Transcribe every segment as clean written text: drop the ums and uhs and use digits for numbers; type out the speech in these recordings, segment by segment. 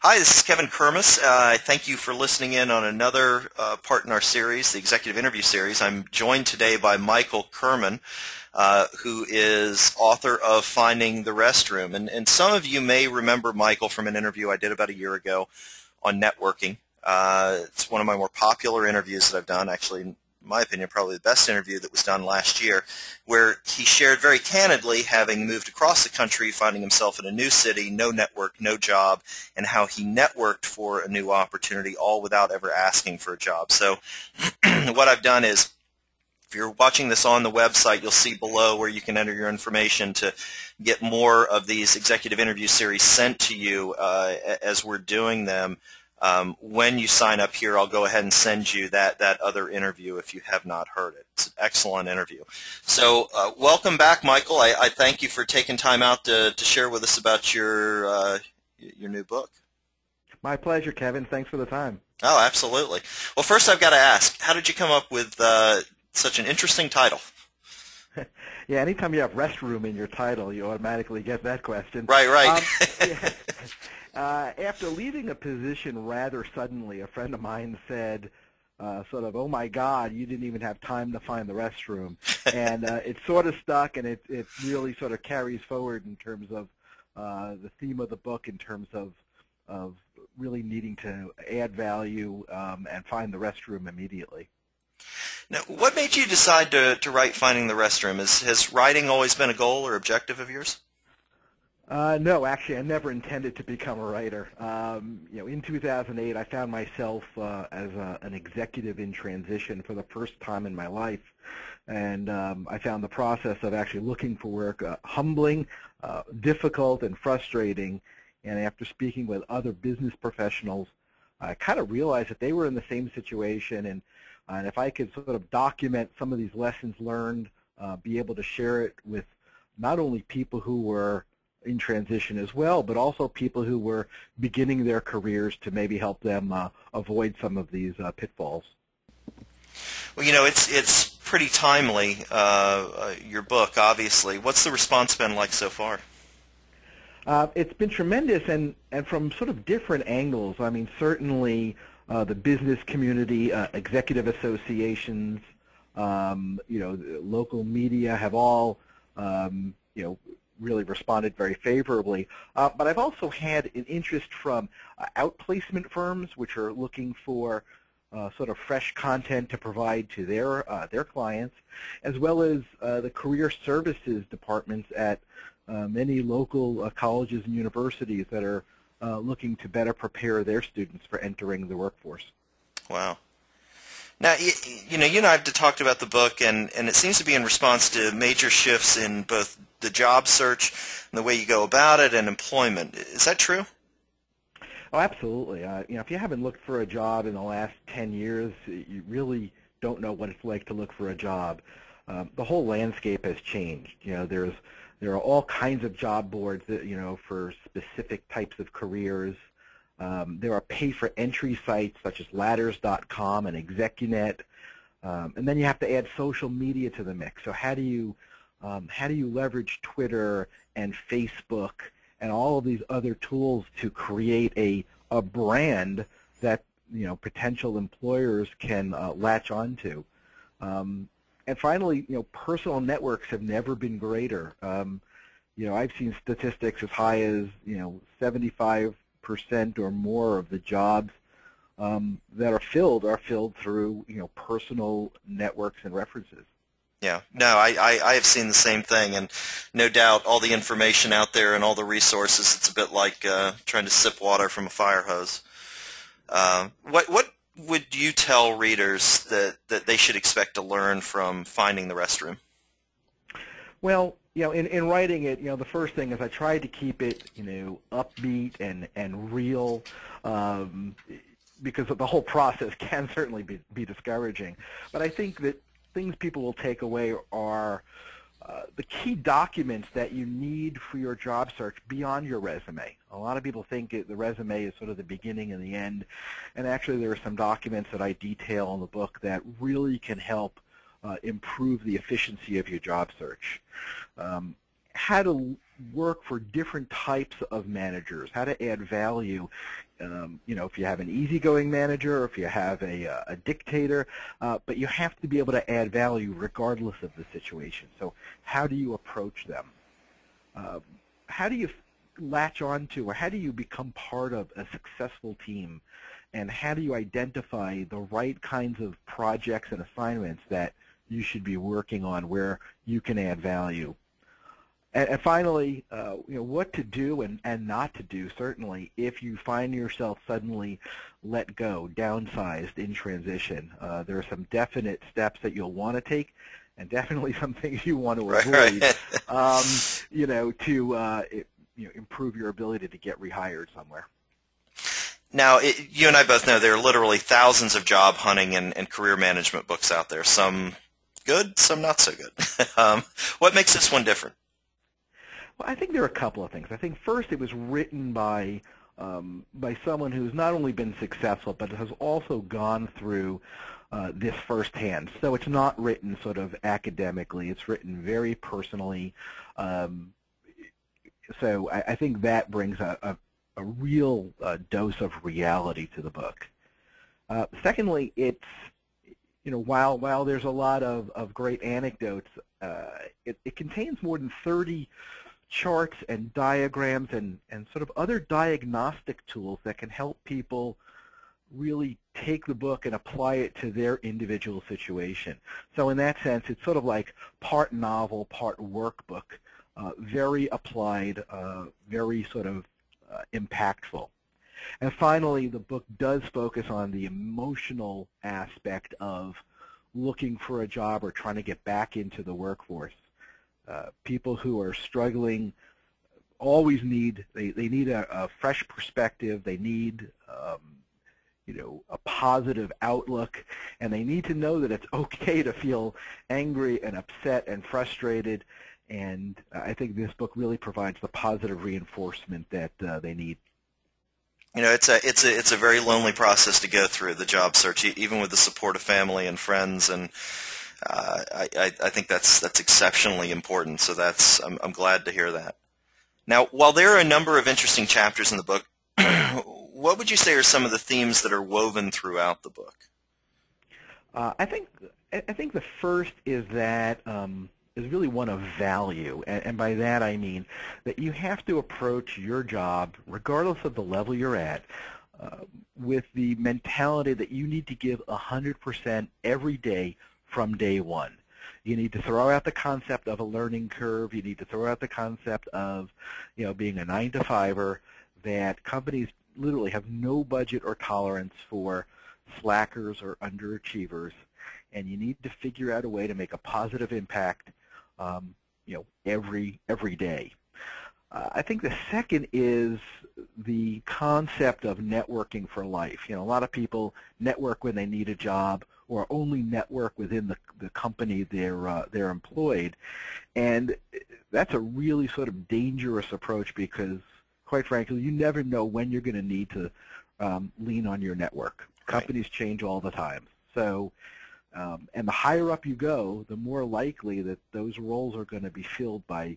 Hi, this is Kevin Kermis. Thank you for listening in on another part in our series, the Executive Interview Series. I'm joined today by Michael Kerman, who is author of Finding the Restroom. And some of you may remember Michael from an interview I did about a year ago on networking. It's one of my more popular interviews that I've done, actually, in my opinion, probably the best interview that was done last year, where he shared very candidly having moved across the country, finding himself in a new city, no network, no job, and how he networked for a new opportunity, all without ever asking for a job. So what I've done is, if you're watching this on the website, you'll see below where you can enter your information to get more of these executive interview series sent to you as we're doing them. When you sign up here, I'll go ahead and send you that other interview if you have not heard it. It's an excellent interview. So welcome back, Michael. I thank you for taking time out to share with us about your new book. My pleasure, Kevin. Thanks for the time. Oh, absolutely. Well, first I've got to ask, how did you come up with such an interesting title? Yeah, anytime you have restroom in your title, you automatically get that question. Right. After leaving a position rather suddenly, a friend of mine said, oh my God, you didn't even have time to find the restroom. And it sort of stuck, and it really sort of carries forward in terms of the theme of the book, in terms of really needing to add value and find the restroom immediately. Now, what made you decide to write Finding the Restroom? Has writing always been a goal or objective of yours? No, actually, I never intended to become a writer. In 2008, I found myself as an executive in transition for the first time in my life, and I found the process of actually looking for work humbling, difficult, and frustrating. And after speaking with other business professionals, I kind of realized that they were in the same situation, and if I could sort of document some of these lessons learned, be able to share it with not only people who were in transition as well, but also people who were beginning their careers, to maybe help them avoid some of these pitfalls. Well, it's pretty timely, your book, obviously. What's the response been like so far? It's been tremendous, and from sort of different angles. I mean, certainly the business community, executive associations, local media have all, really responded very favorably. But I've also had an interest from outplacement firms, which are looking for sort of fresh content to provide to their clients, as well as the career services departments at many local colleges and universities that are looking to better prepare their students for entering the workforce. Wow. Now, you and I have talked about the book, and it seems to be in response to major shifts in both the job search and the way you go about it and employment. Is that true? Oh, absolutely. If you haven't looked for a job in the last 10 years, you really don't know what it's like to look for a job. The whole landscape has changed. There are all kinds of job boards that, for specific types of careers. There are pay-for-entry sites such as ladders.com and Execunet, and then you have to add social media to the mix. So how do you leverage Twitter and Facebook and all of these other tools to create a brand that potential employers can latch onto? And finally, personal networks have never been greater. I've seen statistics as high as 75% or more of the jobs that are filled through personal networks and references. Yeah, no, I have seen the same thing, and no doubt all the information out there and all the resources, it's a bit like trying to sip water from a fire hose. What would you tell readers that they should expect to learn from Finding the Restroom? Well, in writing it, the first thing is I tried to keep it, upbeat and real, because the whole process can certainly be discouraging. But I think that things people will take away are the key documents that you need for your job search beyond your resume. A lot of people think the resume is sort of the beginning and the end, and actually there are some documents that I detail in the book that really can help improve the efficiency of your job search. how to work for different types of managers, how to add value. If you have an easygoing manager, or if you have a dictator, but you have to be able to add value regardless of the situation. So how do you approach them? How do you latch on to, or how do you become part of a successful team? And how do you identify the right kinds of projects and assignments that you should be working on where you can add value? And finally, what to do and not to do, certainly, if you find yourself suddenly let go, downsized in transition. There are some definite steps that you'll want to take, and definitely some things you want to avoid, to improve your ability to get rehired somewhere. Now, you and I both know there are literally thousands of job hunting and career management books out there. Some good, some not so good. What makes this one different? Well, I think there are a couple of things. I think first it was written by someone who's not only been successful but has also gone through this firsthand. So it's not written sort of academically. It's written very personally. So I think that brings a real dose of reality to the book. Secondly, it's while there's a lot of great anecdotes, it contains more than 30 charts and diagrams and sort of other diagnostic tools that can help people really take the book and apply it to their individual situation. So in that sense, it's sort of like part novel, part workbook, very applied, very sort of impactful. And finally, the book does focus on the emotional aspect of looking for a job or trying to get back into the workforce. People who are struggling always need a fresh perspective. They need a positive outlook, and they need to know that it's okay to feel angry and upset and frustrated. And I think this book really provides the positive reinforcement that they need. It's a very lonely process to go through, the job search, even with the support of family and friends, and I think that's exceptionally important. So I'm glad to hear that. Now, while there are a number of interesting chapters in the book, what would you say are some of the themes that are woven throughout the book? I think the first is that is really one of value, and by that I mean that you have to approach your job, regardless of the level you're at, with the mentality that you need to give 100% every day from day one. You need to throw out the concept of a learning curve. You need to throw out the concept of, being a 9-to-5er, that companies literally have no budget or tolerance for slackers or underachievers, and you need to figure out a way to make a positive impact, every day. I think the second is the concept of networking for life. A lot of people network when they need a job, or only network within the company they're employed, and that's a really sort of dangerous approach because, quite frankly, you never know when you're going to need to lean on your network. Right. Companies change all the time, so and the higher up you go, the more likely that those roles are going to be filled by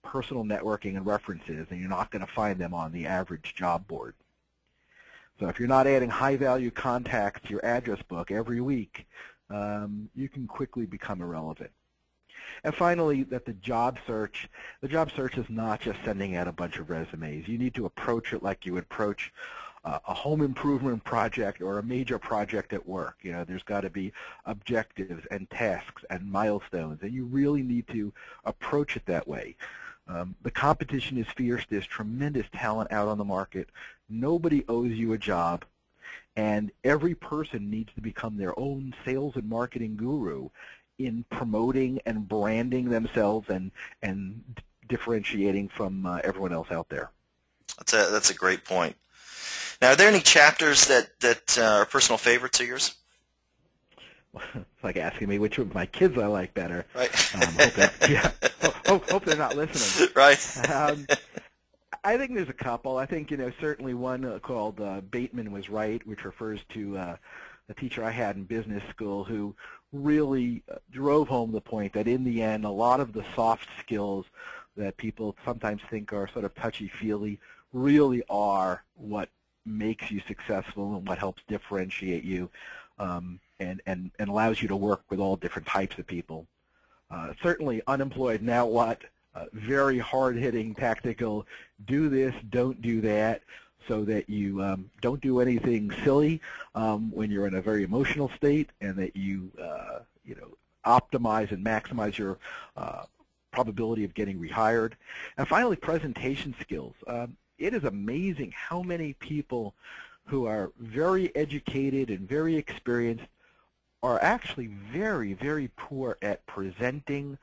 personal networking and references, and you're not going to find them on the average job board. So if you're not adding high-value contacts to your address book every week, you can quickly become irrelevant. And finally, that the job search is not just sending out a bunch of resumes. You need to approach it like you would approach a home improvement project or a major project at work. There's got to be objectives and tasks and milestones, and you really need to approach it that way. The competition is fierce. There's tremendous talent out on the market. Nobody owes you a job, and every person needs to become their own sales and marketing guru in promoting and branding themselves and differentiating from everyone else out there. That's a great point. Now, are there any chapters that are personal favorites of yours? It's like asking me which of my kids I like better. Right. Hope they're not listening. Right. I think there's a couple. I think, certainly one called Bateman Was Right, which refers to a teacher I had in business school who really drove home the point that in the end, a lot of the soft skills that people sometimes think are sort of touchy-feely really are what makes you successful and what helps differentiate you, and allows you to work with all different types of people. Certainly unemployed, now what? Very hard-hitting, tactical, do this, don't do that, so that you don't do anything silly when you're in a very emotional state, and that you optimize and maximize your probability of getting rehired. And finally, presentation skills. It is amazing how many people who are very educated and very experienced are actually very, very poor at presenting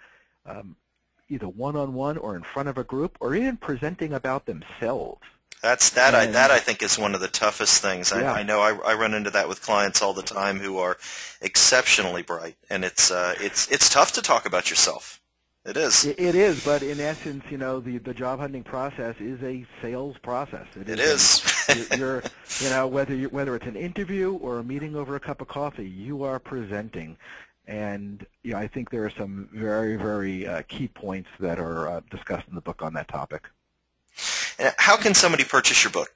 either one-on-one or in front of a group, or even presenting about themselves. That I think is one of the toughest things. Yeah. I know I run into that with clients all the time who are exceptionally bright, and it's tough to talk about yourself. It is. It is, but in essence, the job hunting process is a sales process. It is. Whether it's an interview or a meeting over a cup of coffee, you are presenting, and I think there are some very, very key points that are discussed in the book on that topic. And how can somebody purchase your book?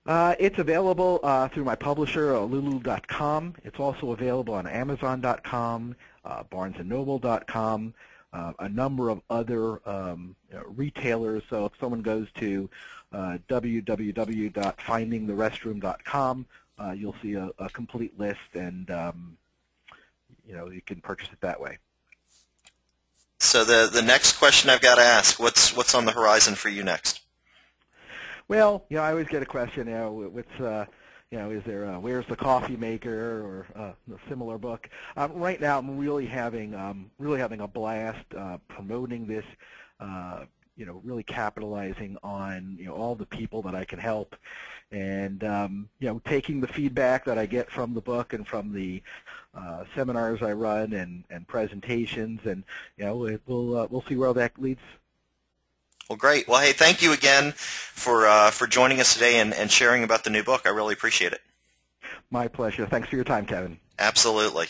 It's available through my publisher, lulu.com. It's also available on Amazon.com, BarnesandNoble.com, a number of other retailers. So if someone goes to www.findingtherestroom.com, you'll see a complete list, and you can purchase it that way. So the next question I've got to ask, what's on the horizon for you next? Well, I always get a question, what's is there Where's the Coffee Maker, or a similar book. Right now, I'm really having a blast promoting this, really capitalizing on all the people that I can help, and taking the feedback that I get from the book and from the seminars I run and presentations, and we'll see where that leads. Well, great. Well, hey, thank you again for joining us today and sharing about the new book. I really appreciate it. My pleasure. Thanks for your time, Kevin. Absolutely.